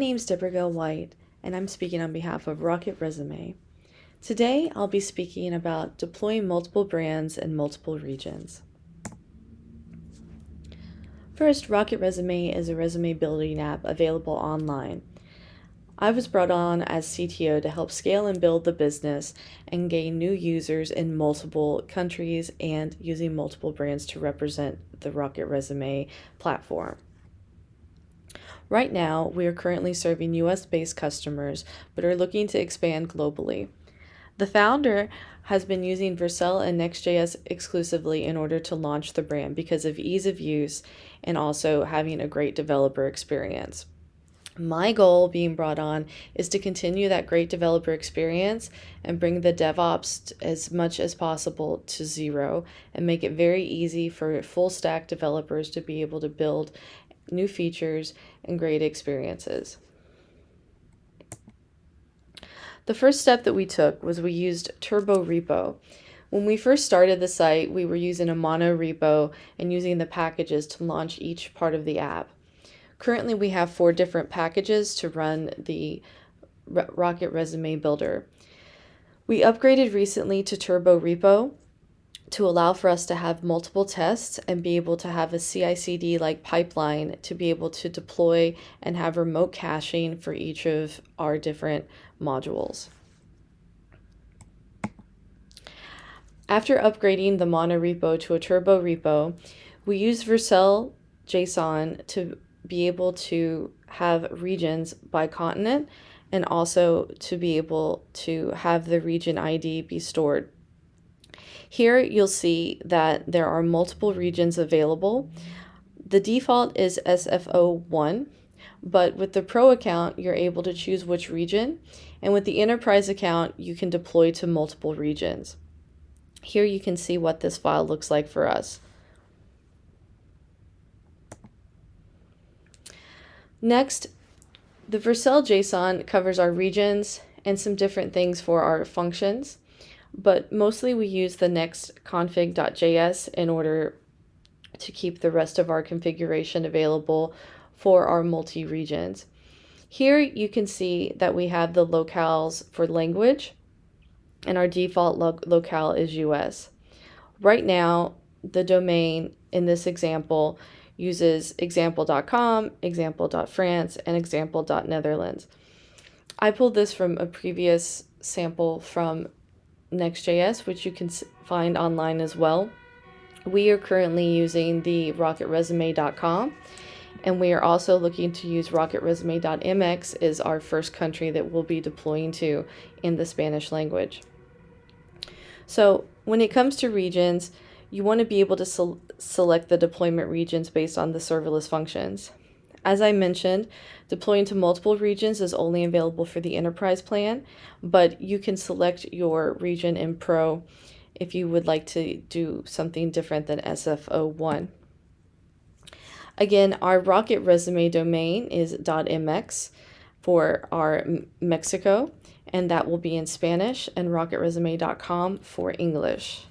name's Debra Gail White, and I'm speaking on behalf of Rocket Resume. Today, I'll be speaking about deploying multiple brands in multiple regions. First, Rocket Resume is a resume building app available online. I was brought on as CTO to help scale and build the business and gain new users in multiple countries and using multiple brands to represent the Rocket Resume platform. Right now, we are currently serving US-based customers, but are looking to expand globally. The founder has been using Vercel and Next.js exclusively in order to launch the brand because of ease of use and also having a great developer experience. My goal being brought on is to continue that great developer experience and bring the DevOps as much as possible to zero and make it very easy for full stack developers to be able to build new features and great experiences. The first step that we took was we used Turborepo. When we first started the site, we were using a mono repo and using the packages to launch each part of the app. Currently, we have 4 different packages to run the Rocket Resume builder. We upgraded recently to Turborepo to allow for us to have multiple tests and be able to have a CI/CD like pipeline to be able to deploy and have remote caching for each of our different modules. After upgrading the monorepo to a Turborepo, we use vercel.json to be able to have regions by continent and also to be able to have the region ID be stored. Here you'll see that there are multiple regions available. The default is SFO1, but with the Pro account, you're able to choose which region, and with the Enterprise account, you can deploy to multiple regions. Here you can see what this file looks like for us. Next, the vercel.json covers our regions and some different things for our functions, but mostly we use the next.config.js in order to keep the rest of our configuration available for our multi-regions. Here you can see that we have the locales for language, and our default locale is US. Right now, the domain in this example uses example.com, example.france, and example.netherlands. I pulled this from a previous sample from Next.js, which you can find online as well. We are currently using the rocketresume.com, and we are also looking to use rocketresume.mx as our first country that we'll be deploying to in the Spanish language. So when it comes to regions, you want to be able to select the deployment regions based on the serverless functions. As I mentioned, deploying to multiple regions is only available for the Enterprise plan, but you can select your region in Pro if you would like to do something different than SFO1. Again, our Rocket Resume domain is .mx for our Mexico, and that will be in Spanish, and rocketresume.com for English.